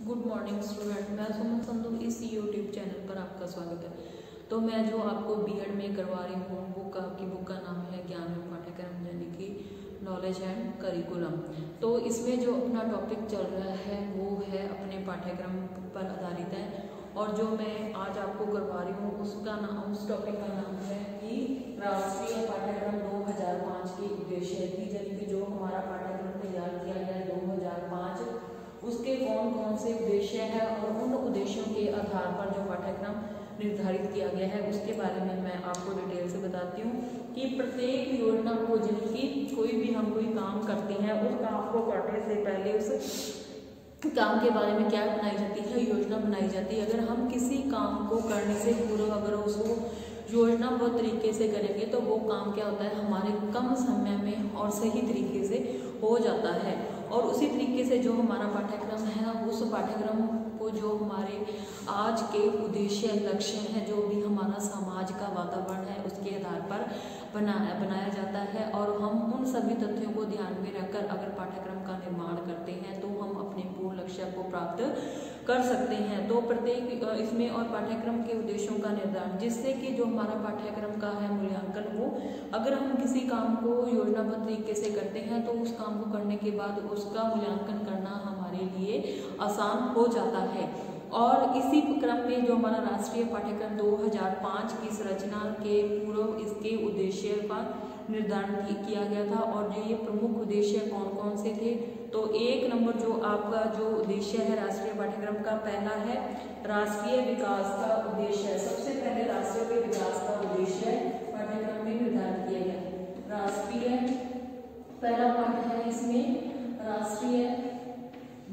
Good morning student, मैं सुमन संधू इस YouTube channel पर आपका स्वागत है। तो मैं जो आपको बीएड में करवा रही हूँ बुक का नाम है ज्ञान में पाठ्यक्रम यानी कि नॉलेज एंड करिकुलम। तो इसमें जो अपना टॉपिक चल रहा है वो है अपने पाठ्यक्रम पर आधारित है और जो मैं आज आपको करवा रही हूँ उस टॉपिक का नाम है कि राष्ट्रीय पाठ्यक्रम 2005 की उद्देश्य थी, यानी कि जो हमारा पाठ्यक्रम तैयार किया गया 2005 उसके कौन कौन से उद्देश्य है और उन उद्देश्यों के आधार पर जो पाठ्यक्रम निर्धारित किया गया है उसके बारे में मैं आपको डिटेल से बताती हूँ कि प्रत्येक योजना को यानी कि कोई भी हम कोई काम करते हैं उस काम को करने से पहले उस काम के बारे में क्या बनाई जाती है, योजना बनाई जाती है। अगर हम किसी काम को करने से पूर्व अगर उसको योजनाबद्ध तरीके से करेंगे तो वो काम क्या होता है, हमारे कम समय में और सही तरीके से हो जाता है। और उसी तरीके से जो हमारा पाठ्यक्रम है उस पाठ्यक्रम को जो हमारे आज के उद्देश्य लक्ष्य हैं, जो भी हमारा समाज का वातावरण है उसके आधार पर बनाया जाता है और हम उन सभी तथ्यों को ध्यान में रखकर अगर पाठ्यक्रम का निर्माण करते हैं तो हम अपने पूर्ण लक्ष्य को प्राप्त कर सकते हैं। तो प्रत्येक इसमें और पाठ्यक्रम के उद्देश्यों का निर्धारण, जिससे कि जो हमारा पाठ्यक्रम का है मूल्यांकन, वो अगर हम किसी काम को योजनाबद्ध तरीके से करते हैं तो उस काम को करने के बाद उसका मूल्यांकन करना हमारे लिए आसान हो जाता है। और इसी क्रम में जो हमारा राष्ट्रीय पाठ्यक्रम 2005 की संरचना के पूर्व इसके उद्देश्य का निर्धारण किया गया था और जो ये प्रमुख उद्देश्य कौन कौन से थे। तो एक नंबर जो आपका जो उद्देश्य है राष्ट्रीय पाठ्यक्रम का, पहला है राष्ट्रीय विकास का उद्देश्य। सबसे पहले राष्ट्रीय विकास का उद्देश्य पाठ्यक्रम में निर्धारित किया गया। राष्ट्रीय पहला पाठ है इसमें राष्ट्रीय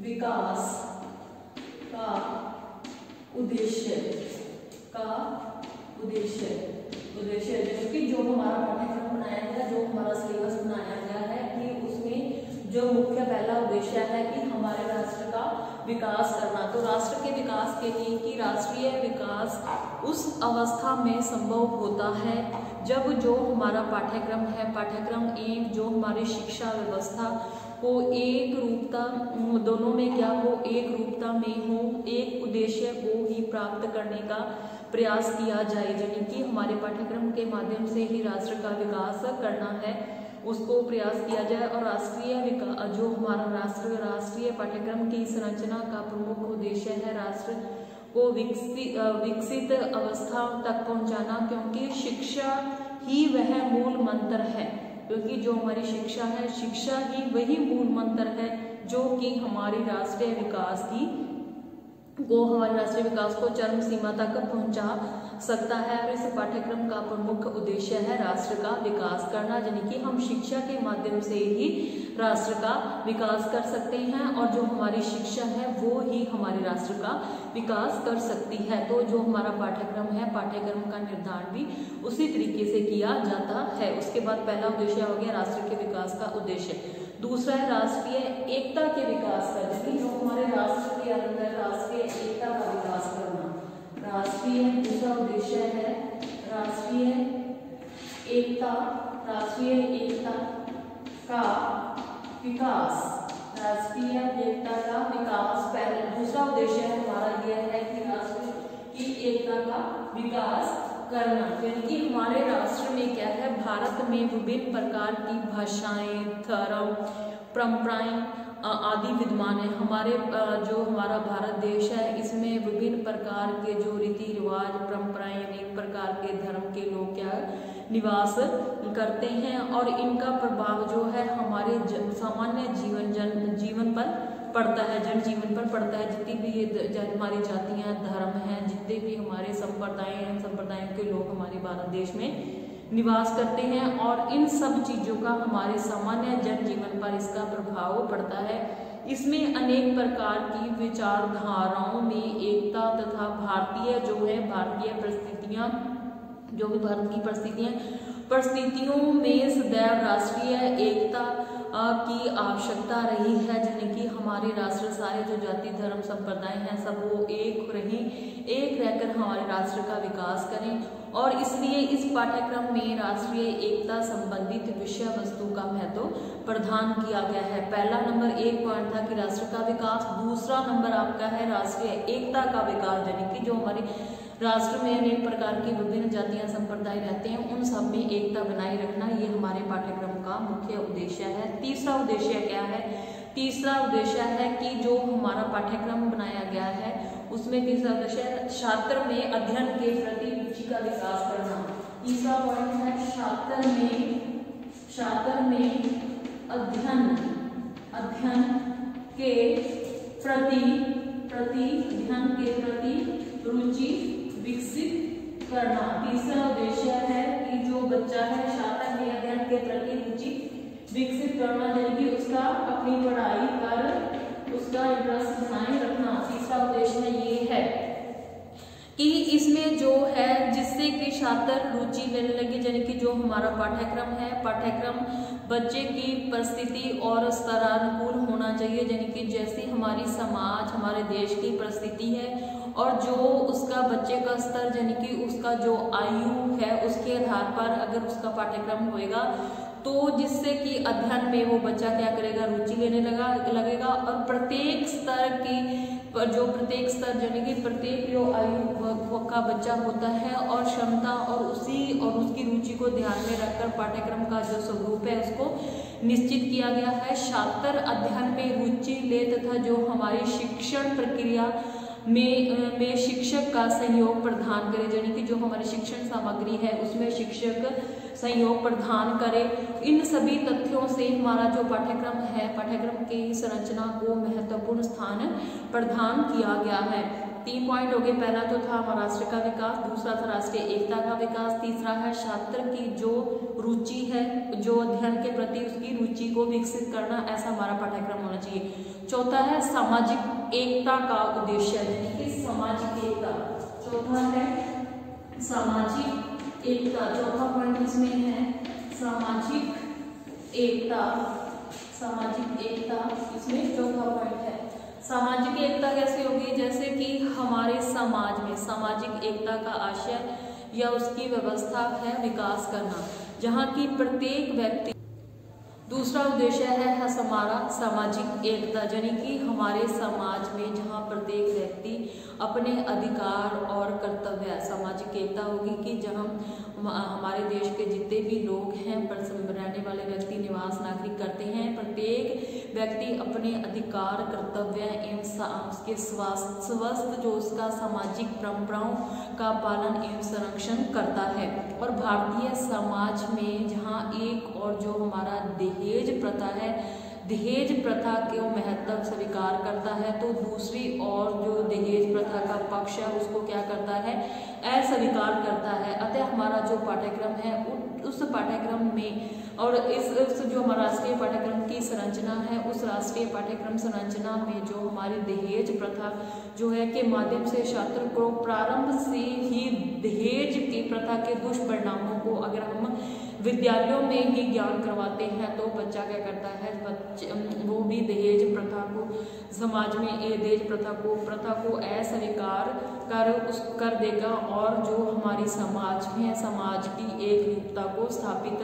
विकास का उद्देश्य जैसे कि जो हमारा पाठ्यक्रम बनाया गया, जो हमारा सिलेबस बनाया गया है कि उसमें जो मुख्य पहला उद्देश्य है कि हमारे राष्ट्र का विकास करना। तो राष्ट्र के विकास के लिए कि राष्ट्रीय विकास उस अवस्था में संभव होता है जब जो हमारा पाठ्यक्रम है, पाठ्यक्रम एवं जो हमारी शिक्षा व्यवस्था को एक रूपता, दोनों में क्या हो, एक रूपता में हो, एक उद्देश्य को ही प्राप्त करने का प्रयास किया जाए, यानी कि हमारे पाठ्यक्रम के माध्यम से ही राष्ट्र का विकास करना है उसको प्रयास किया जाए। और राष्ट्रीय विकास जो हमारा राष्ट्रीय पाठ्यक्रम की संरचना का प्रमुख उद्देश्य है राष्ट्र को विकसित अवस्था तक पहुंचाना, क्योंकि शिक्षा ही वह मूल मंत्र है, क्योंकि जो हमारी शिक्षा है, शिक्षा ही वही मूल मंत्र है जो कि हमारे राष्ट्रीय विकास को चरम सीमा तक पहुंचा सकता है। और इस पाठ्यक्रम का प्रमुख उद्देश्य है राष्ट्र का विकास करना, यानी कि हम शिक्षा के माध्यम से ही राष्ट्र का विकास कर सकते हैं और जो हमारी शिक्षा है वो ही हमारे राष्ट्र का विकास कर सकती है। तो जो हमारा पाठ्यक्रम है, पाठ्यक्रम का निर्धारण भी उसी तरीके से किया जाता है। उसके बाद पहला उद्देश्य हो गया राष्ट्र के विकास का उद्देश्य। दूसरा है राष्ट्रीय एकता के विकास का, यानी जो हमारे राष्ट्र के अंदर राष्ट्रीय एकता का विकास करना। दूसरा उद्देश्य है राष्ट्रीय एकता का विकास। राष्ट्रीय एकता का विकास पहले दूसरा उद्देश्य हमारा यह है कि राष्ट्र की एकता का विकास करना, यानी कि हमारे राष्ट्र में क्या है, भारत में विभिन्न प्रकार की भाषाएं, धर्म, परंपराएं आदि विद्यमान है। जो हमारा भारत देश है इसमें विभिन्न प्रकार के जो रीति रिवाज, परंपराएं, अनेक प्रकार के धर्म के लोग क्या निवास करते हैं और इनका प्रभाव जो है हमारे सामान्य जीवन पर पड़ता है, जनजीवन पर पड़ता है। जितनी भी हमारी जातियां, धर्म हैं, जितने भी हमारे संप्रदायों के लोग हमारे भारत देश में निवास करते हैं और इन सब चीजों का हमारे सामान्य जनजीवन पर इसका प्रभाव पड़ता है। इसमें अनेक प्रकार की विचारधाराओं में एकता तथा भारतीय परिस्थितियां, जो भी भारत की परिस्थितियों में सदैव राष्ट्रीय एकता की आवश्यकता रही है, यानी कि हमारे राष्ट्र सारे जो जाति, धर्म, संप्रदाय हैं सब वो एक रहकर हमारे राष्ट्र का विकास करें और इसलिए इस पाठ्यक्रम में राष्ट्रीय एकता संबंधित विषय वस्तु का महत्व प्रदान किया गया है। पहला नंबर 1 पॉइंट था कि राष्ट्र का विकास, दूसरा नंबर आपका है राष्ट्रीय एकता का विकास, यानी कि जो हमारे राष्ट्र में अनेक प्रकार की विभिन्न जातियां संप्रदाय रहते हैं उन सब में एकता बनाए रखना, ये हमारे पाठ्यक्रम का मुख्य उद्देश्य है। तीसरा उद्देश्य क्या है? तीसरा उद्देश्य है कि जो हमारा पाठ्यक्रम बनाया गया है उसमें तीसरा उद्देश्य है छात्र में अध्ययन के प्रति रुचि का विकास करना। तीसरा पॉइंट है छात्र में अध्ययन के प्रति रुचि विकसित करना। तीसरा उद्देश्य है कि जो बच्चा है छात्र में अध्ययन के प्रति रुचि विकसित करना, यानी कि उसका अपनी पढ़ाई पर उसका इंटरेस्ट बनाए रखना। तीसरा उद्देश्य ये है कि इसमें जो है जिससे कि छात्र रुचि लेने लगे, यानी कि जो हमारा पाठ्यक्रम है, पाठ्यक्रम बच्चे की परिस्थिति और स्तरानुकूल होना चाहिए, यानी कि जैसी हमारी समाज हमारे देश की परिस्थिति है और जो उसका बच्चे का स्तर यानी कि उसका जो आयु है उसके आधार पर अगर उसका पाठ्यक्रम होएगा तो जिससे कि अध्ययन में वो बच्चा क्या करेगा, रुचि लेने लगेगा और प्रत्येक स्तर यानी कि प्रत्येक जो आयु का बच्चा होता है और क्षमता और उसकी रुचि को ध्यान में रखकर पाठ्यक्रम का जो स्वरूप है उसको निश्चित किया गया है। छात्र अध्ययन में रुचि ले तथा जो हमारी शिक्षण प्रक्रिया में शिक्षक का सहयोग प्रदान करे, यानी कि जो हमारी शिक्षण सामग्री है उसमें शिक्षक सहयोग प्रदान करे। इन सभी तथ्यों से हमारा जो पाठ्यक्रम है, पाठ्यक्रम की संरचना को महत्वपूर्ण स्थान प्रदान किया गया है। 3 पॉइंट हो गए। पहला तो था हमारा राष्ट्र का विकास, दूसरा था राष्ट्रीय एकता का विकास, तीसरा है छात्र की जो रुचि है, जो अध्ययन के प्रति उसकी रुचि को विकसित करना, ऐसा हमारा पाठ्यक्रम होना चाहिए। चौथा है सामाजिक एकता का उद्देश्य, यानी कि सामाजिक एकता। चौथा है सामाजिक एकता, चौथा पॉइंट इसमें है सामाजिक एकता। सामाजिक एकता इसमें चौथा पॉइंट है। सामाजिक एकता कैसे होगी? जैसे कि हमारे समाज में सामाजिक एकता का आशय या उसकी व्यवस्था है विकास करना, जहाँ की प्रत्येक व्यक्ति। दूसरा उद्देश्य है हमारा सामाजिक एकता, यानी कि हमारे समाज में जहाँ प्रत्येक व्यक्ति अपने अधिकार और कर्तव्य, सामाजिक एकता होगी कि जहाँ हमारे देश के जितने भी लोग हैं, रहने वाले व्यक्ति, निवास नागरिक करते हैं, प्रत्येक व्यक्ति अपने अधिकार कर्तव्य एवं उसके स्वस्थ जो उसका सामाजिक परंपराओं का पालन एवं संरक्षण करता है। और भारतीय समाज में जहाँ एक और जो हमारा दहेज प्रथा है, दहेज प्रथा के महत्व स्वीकार करता है, तो दूसरी और जो दहेज प्रथा का पक्ष है उसको क्या करता है, अस्वीकार करता है। अतः हमारा जो पाठ्यक्रम है उस पाठ्यक्रम में और इस जो हमारा राष्ट्रीय पाठ्यक्रम की संरचना है, उस राष्ट्रीय पाठ्यक्रम संरचना में जो हमारी दहेज प्रथा जो है के माध्यम से छात्र को प्रारंभ से ही दहेज की प्रथा के दुष्परिणामों को अगर हम विद्यालयों में ही ज्ञान करवाते हैं तो बच्चा क्या करता है, वो भी दहेज प्रथा को समाज में दहेज प्रथा को अस्वीकार कर देगा और जो हमारी समाज में है, समाज की एकरूपता को स्थापित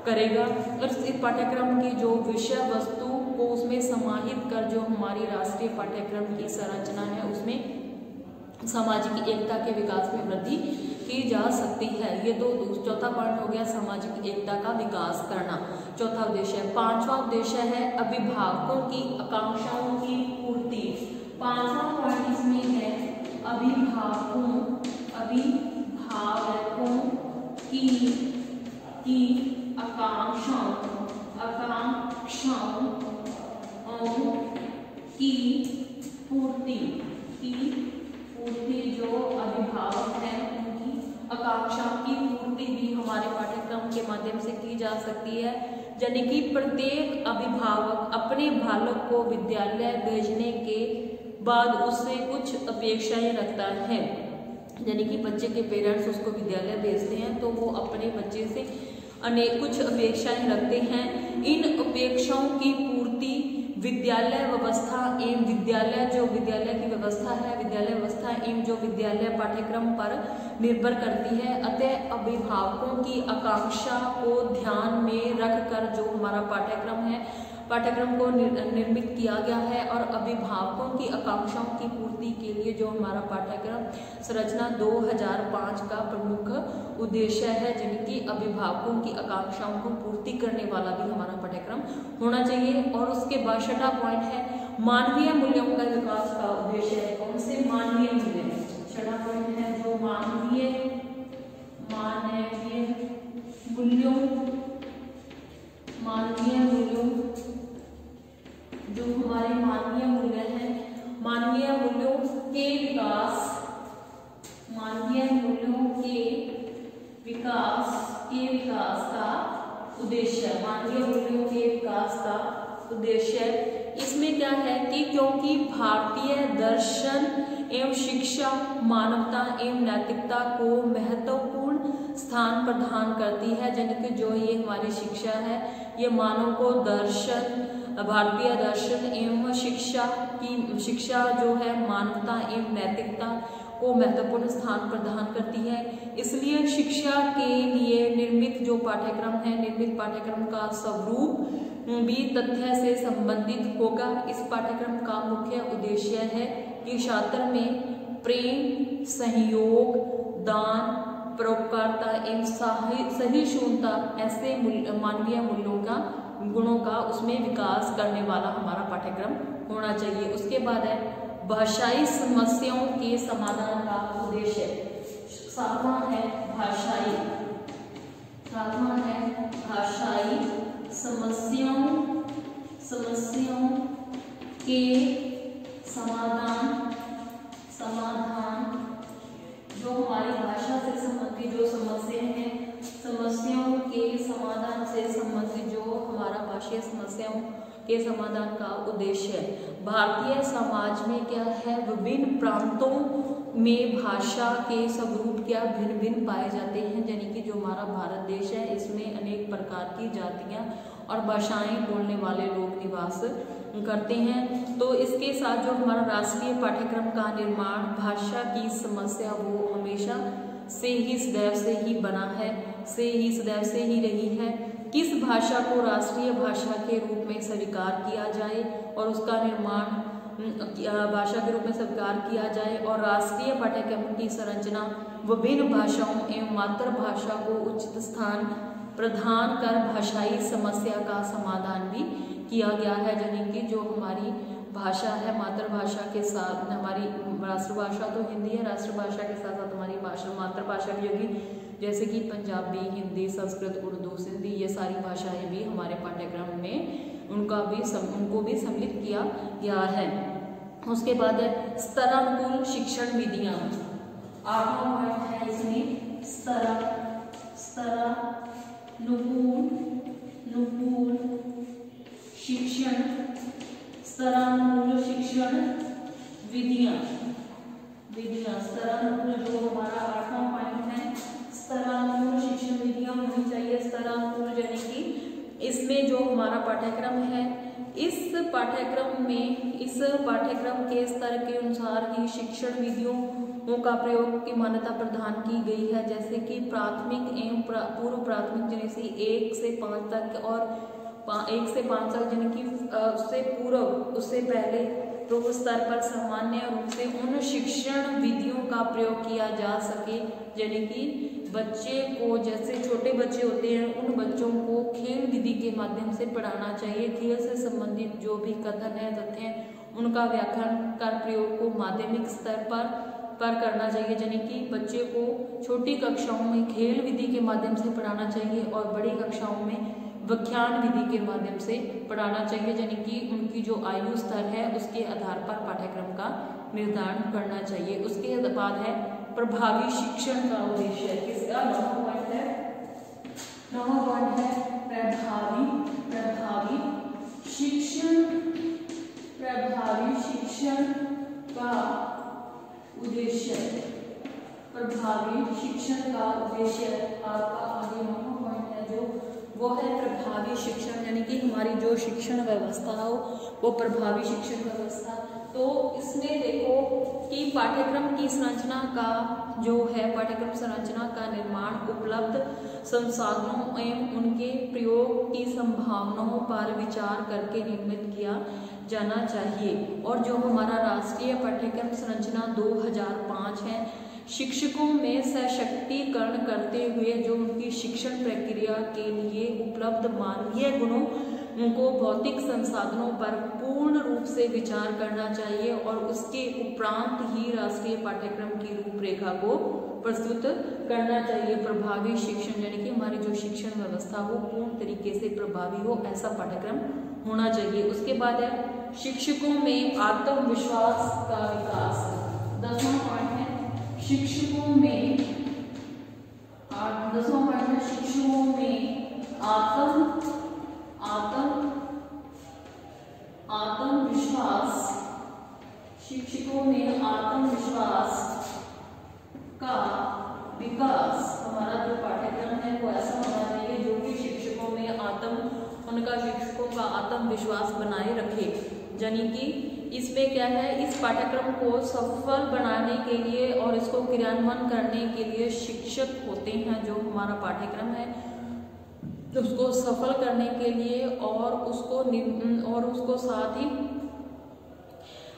करेगा। और इस पाठ्यक्रम की जो विषय वस्तु को उसमें समाहित कर जो हमारी राष्ट्रीय पाठ्यक्रम की संरचना है उसमें सामाजिक एकता के विकास में वृद्धि की जा सकती है। ये तो चौथा पॉइंट हो गया सामाजिक एकता का विकास करना, चौथा उद्देश्य। पांचवा उद्देश्य है अभिभावकों की आकांक्षाओं की पूर्ति। पांचवा पॉइंट इसमें है अभिभावकों की आकांक्षाओं की पूर्ति जो अभिभावक हैं उनकी आकांक्षाओं की पूर्ति भी हमारे पाठ्यक्रम के माध्यम से की जा सकती है। यानी कि प्रत्येक अभिभावक अपने बालक को विद्यालय भेजने के बाद उससे कुछ अपेक्षाएं रखता है, यानी कि बच्चे के पेरेंट्स उसको विद्यालय भेजते हैं तो वो अपने बच्चे से अनेक कुछ अपेक्षाएं रखते हैं। इन अपेक्षाओं की पूर्ति विद्यालय व्यवस्था एवं विद्यालय की व्यवस्था है, विद्यालय व्यवस्था एवं जो विद्यालय पाठ्यक्रम पर निर्भर करती है। अतः अभिभावकों की आकांक्षा को ध्यान में रखकर जो हमारा पाठ्यक्रम को निर्मित किया गया है और अभिभावकों की आकांक्षाओं की पूर्ति के लिए जो हमारा पाठ्यक्रम संरचना 2005 का प्रमुख उद्देश्य है, जिनकी अभिभावकों की आकांक्षाओं को पूर्ति करने वाला भी हमारा पाठ्यक्रम होना चाहिए। और उसके बाद 6वां पॉइंट है मानवीय मूल्यों का विकास का उद्देश्य है। कौन से मानवीय मूल्य? 6वां पॉइंट है जो मानवीय मूल्यों जो हमारे मानवीय मूल्य हैं, मानवीय मूल्यों के विकास का उद्देश्य, मानवीय मूल्यों के विकास का उद्देश्य इसमें क्या है कि क्योंकि भारतीय दर्शन एवं शिक्षा मानवता एवं नैतिकता को महत्वपूर्ण स्थान प्रदान करती है। यानी कि जो ये हमारी शिक्षा है, ये मानव को भारतीय दर्शन एवं शिक्षा जो है मानवता एवं नैतिकता को महत्वपूर्ण स्थान प्रदान करती है। इसलिए शिक्षा के लिए निर्मित जो पाठ्यक्रम है, निर्मित पाठ्यक्रम का स्वरूप भी तथ्य से संबंधित होगा। इस पाठ्यक्रम का मुख्य उद्देश्य है कि छात्र में प्रेम, सहयोग, दान, परोपकारता एवं सहिष्णुता ऐसे मानवीय मूल्यों का गुणों का उसमें विकास करने वाला हमारा पाठ्यक्रम होना चाहिए। उसके बाद है भाषाई समस्याओं के समाधान का उद्देश्य। 7वां है भाषाई समस्याओं के समाधान जो हमारी भाषा से संबंधित जो समस्याएं हैं, समस्याओं के समाधान से संबंधित जो हमारा भाषाई समस्याओं के समाधान का उद्देश्य है। भारतीय समाज में क्या है, विभिन्न प्रांतों में भाषा के स्वरूप क्या भिन्न भिन्न पाए जाते हैं। यानी कि जो हमारा भारत देश है, इसमें अनेक प्रकार की जातियां और भाषाएं बोलने वाले लोग निवास करते हैं। तो इसके साथ जो हमारा राष्ट्रीय पाठ्यक्रम का निर्माण भाषा की समस्या वो हमेशा से ही सदैव से ही बना है, सदैव से ही रही है। किस भाषा को राष्ट्रीय भाषा के रूप में स्वीकार किया जाए और उसका निर्माण भाषा के रूप में स्वीकार किया जाए और राष्ट्रीय पाठ्यक्रम की संरचना विभिन्न भाषाओं एवं मातृभाषा को उचित स्थान प्रदान कर भाषाई समस्या का समाधान भी किया गया है। यानी कि जो हमारी भाषा है, मातृभाषा के साथ हमारी राष्ट्रभाषा तो हिंदी है, राष्ट्रभाषा के साथ साथ हमारी मातृभाषा भी होगी, जैसे कि पंजाबी, हिंदी, संस्कृत, उर्दू, सिंधी, ये सारी भाषाएं भी हमारे पाठ्यक्रम में उनको भी सम्मिलित किया गया है। उसके बाद है स्तरानुकूल शिक्षण विधियां। 8वां पॉइंट है इसमें स्तरानुकूल शिक्षण विधियां। स्तरानुकूल जो हमारा 8वां पॉइंट है, स्तरानुकूल शिक्षण विधियां होनी चाहिए। स्तरानुकूल यानी कि इसमें जो हमारा पाठ्यक्रम है, इस पाठ्यक्रम के स्तर के अनुसार ही शिक्षण विधियों का प्रयोग की मान्यता प्रदान की गई है। जैसे कि प्राथमिक एवं पूर्व प्राथमिक यानी कि 1 से 5 तक और 1 से 5 तक यानी कि उससे पूर्व, उससे पहले तो उस स्तर पर सामान्य रूप से उन शिक्षण विधियों का प्रयोग किया जा सके। यानी कि बच्चे को, जैसे छोटे बच्चे होते हैं, उन बच्चों को खेल विधि के माध्यम से पढ़ाना चाहिए। खेल से संबंधित जो भी कथन है, तथ्य हैं, उनका व्याकरण का प्रयोग को माध्यमिक स्तर पर करना चाहिए। यानी कि बच्चे को छोटी कक्षाओं में खेल विधि के माध्यम से पढ़ाना चाहिए और बड़ी कक्षाओं में व्याख्यान विधि के माध्यम से पढ़ाना चाहिए। यानी कि उनकी जो आयु स्तर है उसके आधार पर पाठ्यक्रम का निर्धारण करना चाहिए। उसके बाद है प्रभावी शिक्षण का उद्देश्य। किसका? 9वां पॉइंट है प्रभावी शिक्षण का उद्देश्य। प्रभावी शिक्षण का उद्देश्य आपका आगे 9वां पॉइंट है जो वो है प्रभावी शिक्षण, यानी कि हमारी जो शिक्षण व्यवस्था हो वो प्रभावी शिक्षण व्यवस्था। तो इसमें देखो कि पाठ्यक्रम की संरचना का जो है, पाठ्यक्रम संरचना का निर्माण उपलब्ध संसाधनों एवं उनके प्रयोग की संभावनाओं पर विचार करके निर्मित किया जाना चाहिए। और जो हमारा राष्ट्रीय पाठ्यक्रम संरचना 2005 है, शिक्षकों में सशक्तिकरण करते हुए जो उनकी शिक्षण प्रक्रिया के लिए उपलब्ध मानवीय गुणों उनको भौतिक संसाधनों पर पूर्ण रूप से विचार करना चाहिए और उसके उपरांत ही राष्ट्रीय पाठ्यक्रम की रूपरेखा को प्रस्तुत करना चाहिए। प्रभावी शिक्षण, यानी कि हमारी जो शिक्षण व्यवस्था हो पूर्ण तरीके से प्रभावी हो, ऐसा पाठ्यक्रम होना चाहिए। उसके बाद है शिक्षकों में आत्मविश्वास का विकास। 10वां पॉइंट है शिक्षकों में, 10वां पॉइंट है शिक्षकों में आत्मविश्वास, शिक्षकों में आत्मविश्वास का विकास। हमारा जो पाठ्यक्रम है वो ऐसा होना चाहिए जो कि शिक्षकों में शिक्षकों का आत्मविश्वास बनाए रखे। यानी कि इसमें क्या है, इस पाठ्यक्रम को सफल बनाने के लिए और इसको क्रियान्वयन करने के लिए शिक्षक होते हैं। जो हमारा पाठ्यक्रम है उसको सफल करने के लिए और उसको साथ ही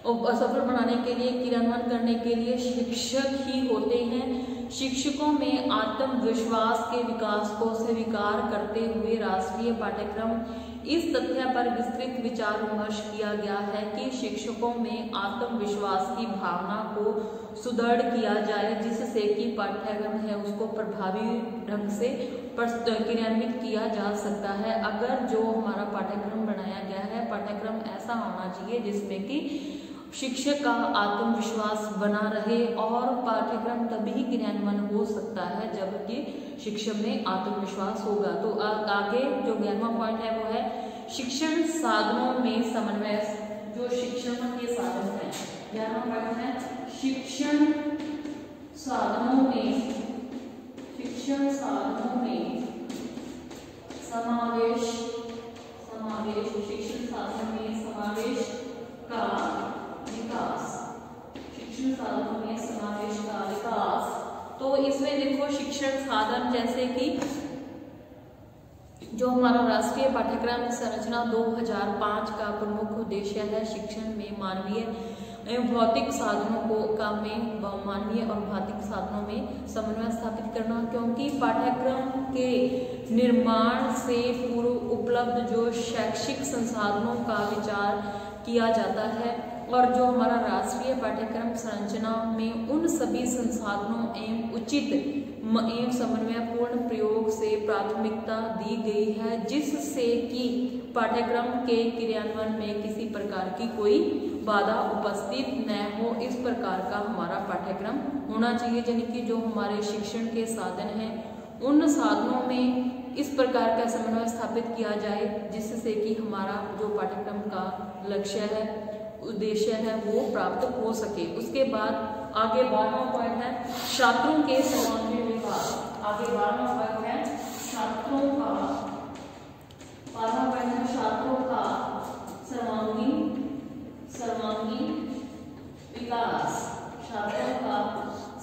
सफल बनाने के लिए, क्रियान्वयन करने के लिए शिक्षक ही होते हैं। शिक्षकों में आत्मविश्वास के विकास को स्वीकार करते हुए राष्ट्रीय पाठ्यक्रम इस तथ्य पर विस्तृत विचार विमर्श किया गया है कि शिक्षकों में आत्मविश्वास की भावना को सुदृढ़ किया जाए, जिससे कि पाठ्यक्रम है उसको प्रभावी ढंग से क्रियान्वित किया जा सकता है। अगर जो हमारा पाठ्यक्रम बनाया गया है, पाठ्यक्रम ऐसा होना चाहिए जिसमें कि शिक्षक का आत्मविश्वास बना रहे और पाठ्यक्रम तभी क्रियान्वयन हो सकता है जबकि शिक्षक में आत्मविश्वास होगा। तो आगे जो 11वां पॉइंट है वो है शिक्षण साधनों में समन्वय। जो शिक्षण के साधन है, 11वां पॉइंट है शिक्षण साधनों में समावेश, शिक्षण साधनों में समावेश का विकास, शिक्षण साधनों में समावेश का विकास। तो इसमें देखो शिक्षण साधन जैसे कि जो हमारा राष्ट्रीय पाठ्यक्रम संरचना 2005 का प्रमुख उद्देश्य है शिक्षण में मानवीय एवं भौतिक साधनों मानवीय और भौतिक साधनों में समन्वय स्थापित करना, क्योंकि पाठ्यक्रम के निर्माण से पूर्व उपलब्ध जो शैक्षिक संसाधनों का विचार किया जाता है और जो हमारा राष्ट्रीय पाठ्यक्रम संरचना में उन सभी संसाधनों एवं उचित एवं समन्वयपूर्ण प्रयोग से प्राथमिकता दी गई है, जिससे कि पाठ्यक्रम के क्रियान्वयन में किसी प्रकार की कोई बाधा उपस्थित न हो। इस प्रकार का हमारा पाठ्यक्रम होना चाहिए। यानी कि जो हमारे शिक्षण के साधन हैं उन साधनों में इस प्रकार का समन्वय स्थापित किया जाए जिससे कि हमारा जो पाठ्यक्रम का लक्ष्य है, उद्देश्य है वो प्राप्त हो सके। उसके बाद आगे 12वां पॉइंट है छात्रों के सर्वांगीण विकास। आगे 12वां पॉइंट है छात्रों का, 12वां पॉइंट है छात्रों का सर्वांगीण विकास, छात्रों का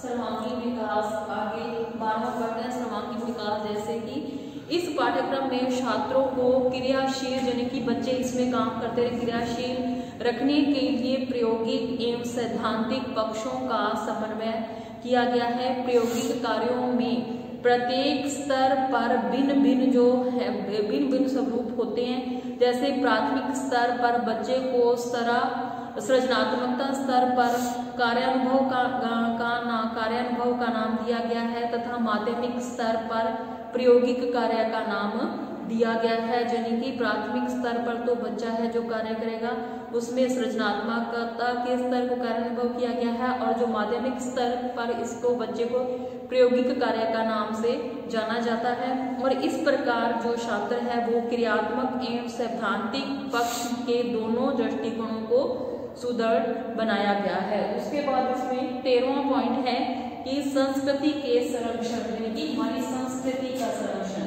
सर्वांगीण विकास। आगे 12वां पॉइंट है सर्वांगीण विकास, जैसे कि इस पाठ्यक्रम में छात्रों को क्रियाशील, यानी कि बच्चे इसमें काम करते रहे, क्रियाशील रखने के लिए प्रायोगिक एवं सैद्धांतिक पक्षों का समन्वय किया गया है। प्रायोगिक कार्यों में प्रत्येक स्तर पर भिन्न भिन्न स्वरूप होते हैं। जैसे प्राथमिक स्तर पर बच्चे को सृजनात्मकता स्तर पर कार्यानुभव का नाम दिया गया है तथा माध्यमिक स्तर पर प्रायोगिक कार्य का नाम दिया गया है। यानी कि प्राथमिक स्तर पर तो बच्चा है जो कार्य करेगा, उसमें सृजनात्मकता के स्तर को कार्यानुभव किया गया है और जो माध्यमिक स्तर पर इसको बच्चे को प्रायोगिक कार्य का नाम से जाना जाता है। और इस प्रकार जो छात्र है वो क्रियात्मक एवं सैद्धांतिक पक्ष के दोनों दृष्टिकोणों को सुदृढ़ बनाया गया है। उसके बाद इसमें 13वां पॉइंट है कि संस्कृति के संरक्षण, यानी कि हमारी संस्कृति का संरक्षण।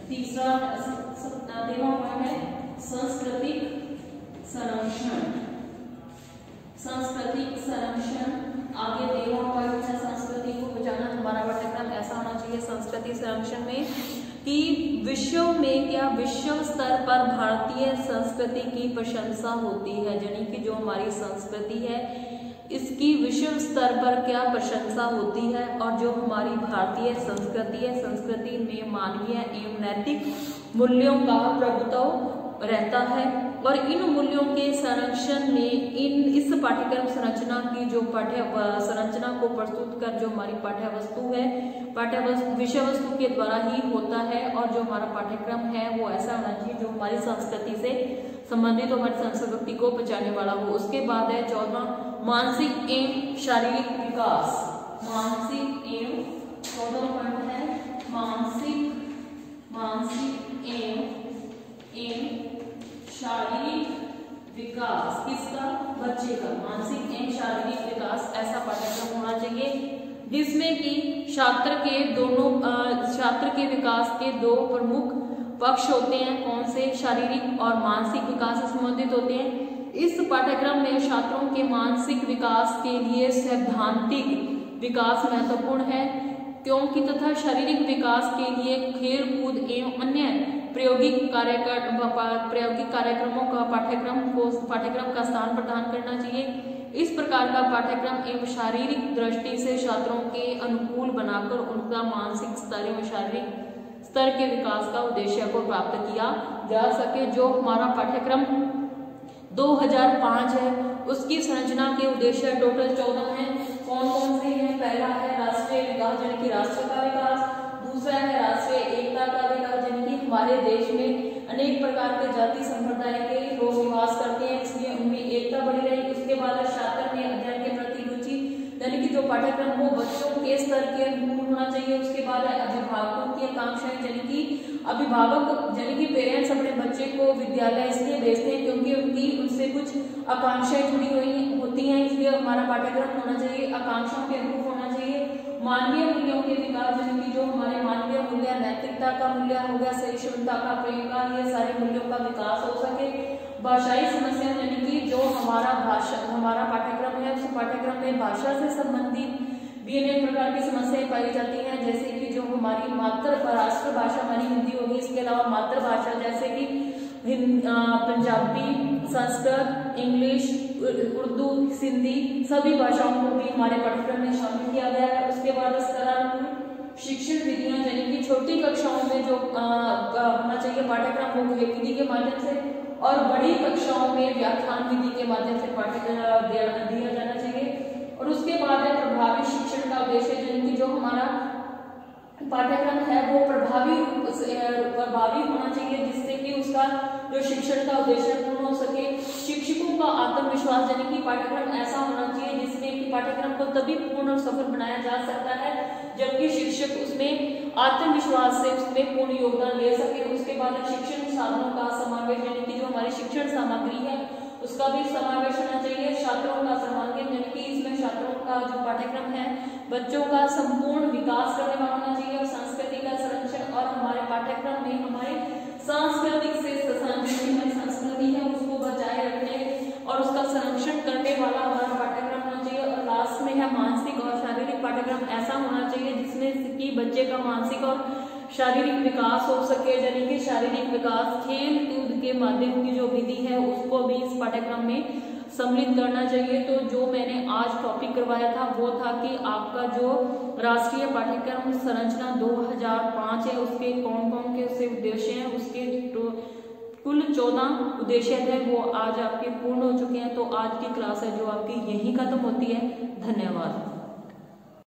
तीसरा देवा पॉइंट है सांस्कृतिक संरक्षण। सांस्कृतिक संरक्षण आगे देवा पॉइंट है संस्कृति को बचाना। हमारा पाठ्यक्रम ऐसा होना चाहिए संस्कृति संरक्षण में कि विश्व में क्या विश्व स्तर पर भारतीय संस्कृति की प्रशंसा होती है, यानी कि जो हमारी संस्कृति है इसकी विश्व स्तर पर क्या प्रशंसा होती है, और जो हमारी भारतीय संस्कृति है संस्कृति में मानवीय एवं नैतिक मूल्यों का प्रभुत्व रहता है। और इन मूल्यों के संरक्षण में इस पाठ्यक्रम संरचना की जो संरचना को प्रस्तुत कर जो हमारी पाठ्य वस्तु है विषय वस्तु के द्वारा ही होता है। और जो हमारा पाठ्यक्रम है वो ऐसा होना चाहिए जो हमारी संस्कृति से संबंधित हमारी संस्कृति को बचाने वाला हो। उसके बाद है 14 मानसिक एवं शारीरिक विकास। मानसिक एवं 14 पॉइंट है मानसिक एवं शारीरिक विकास। किसका? बच्चे का मानसिक एवं शारीरिक विकास ऐसा पाठ्यक्रम होना चाहिए जिसमें कि छात्र के विकास के दो प्रमुख पक्ष होते हैं। कौन से? शारीरिक और मानसिक विकास से संबंधित होते हैं। इस पाठ्यक्रम में छात्रों के मानसिक विकास के लिए सैद्धांतिक विकास महत्वपूर्ण है क्योंकि तथा शारीरिक विकास के लिए खेल कूद एवं अन्य प्रायोगिक कार्यक्रमों का पाठ्यक्रम का स्थान प्रदान करना चाहिए। इस प्रकार का पाठ्यक्रम एवं शारीरिक दृष्टि से छात्रों के अनुकूल बनाकर उनका मानसिक स्तर एवं शारीरिक स्तर के विकास का उद्देश्य को प्राप्त किया जा सके। जो हमारा पाठ्यक्रम 2005 है उसकी संरचना के उद्देश्य टोटल 14 हैं। कौन कौन से हैं? पहला है राष्ट्रीय विकास यानी कि राष्ट्र का विकास। दूसरा है राष्ट्रीय एकता का विकास यानी कि हमारे देश में अनेक प्रकार के जाति संप्रदाय के लोग निवास करते हैं इसलिए उनमें एकता बढ़ी रही। उसके बाद छात्र में अध्ययन के प्रति रुचि यानी कि जो पाठ्यक्रम हो बच्चों के स्तर के अनुकूल होना चाहिए। उसके बाद है अभिभावकों की आकांक्षाएं यानी कि अभिभावक यानी कि पेरेंट्स अपने बच्चे को विद्यालय इसलिए भेजते हैं क्योंकि उनकी उनसे कुछ आकांक्षाएं जुड़ी हुई होती हैं इसलिए हमारा पाठ्यक्रम होना चाहिए आकांक्षाओं के अनुरूप होना चाहिए। मानवीय मूल्यों के विकास यानी कि जो हमारे मानवीय मूल्य नैतिकता का मूल्य हो गया सहिष्णुता का प्रेम का ये सारे मूल्यों का विकास हो सके। भाषाई समस्या यानी कि जो हमारा पाठ्यक्रम है उस पाठ्यक्रम में भाषा से संबंधित भी अनेक प्रकार की समस्याएं पाई जाती हैं जैसे कि जो हमारी राष्ट्र भाषा हमारी हिंदी होगी इसके अलावा मातृभाषा जैसे कि पंजाबी संस्कृत इंग्लिश उर्दू सिंधी सभी भाषाओं को भी हमारे पाठ्यक्रम में शामिल किया गया है। उसके बाद शिक्षण विधियां यानी कि छोटी कक्षाओं में जो होना चाहिए पाठ्यक्रम वो विधि के माध्यम से और बड़ी कक्षाओं में व्याख्यान विधि के माध्यम से पाठ्यक्रम दिया जाना चाहिए। और उसके बाद है प्रभावी शिक्षण का उद्देश्य यानी कि जो हमारा पाठ्यक्रम है वो प्रभावी होना चाहिए जिससे कि उसका जो शिक्षण का उद्देश्य पूर्ण हो सके। शिक्षकों का आत्मविश्वास यानी कि पाठ्यक्रम ऐसा होना चाहिए जिसमें कि पाठ्यक्रम को तभी पूर्ण और सफल बनाया जा सकता है जबकि शिक्षक उसमें आत्मविश्वास से उसमें पूर्ण योगदान ले सके। उसके बाद शिक्षण साधनों का समावेश यानी कि जो हमारी शिक्षण सामग्री है उसका भी समावेश होना चाहिए। छात्रों का सर्वांगीण यानी कि इसमें छात्रों का जो पाठ्यक्रम है बच्चों का संपूर्ण विकास करने वाला होना चाहिए। और संस्कृति का संरक्षण और हमारे पाठ्यक्रम में हमारे सांस्कृतिक से हमारी संस्कृति है उसको बचाए रखने और उसका संरक्षण करने वाला हमारा पाठ्यक्रम होना चाहिए। और लास्ट में है मानसिक और शारीरिक पाठ्यक्रम ऐसा होना चाहिए जिसमें कि बच्चे का मानसिक और शारीरिक विकास हो सके यानी कि शारीरिक विकास खेल कूद के माध्यम की जो विधि है उसको भी इस पाठ्यक्रम में सम्मिलित करना चाहिए। तो जो मैंने आज टॉपिक करवाया था वो था कि आपका जो राष्ट्रीय पाठ्यक्रम संरचना 2005 है उसके कौन कौन के उससे उद्देश्य हैं उसके कुल 14 उद्देश्य थे वो आज आपके पूर्ण हो चुके हैं। तो आज की क्लास है जो आपकी यहीं खत्म होती है। धन्यवाद।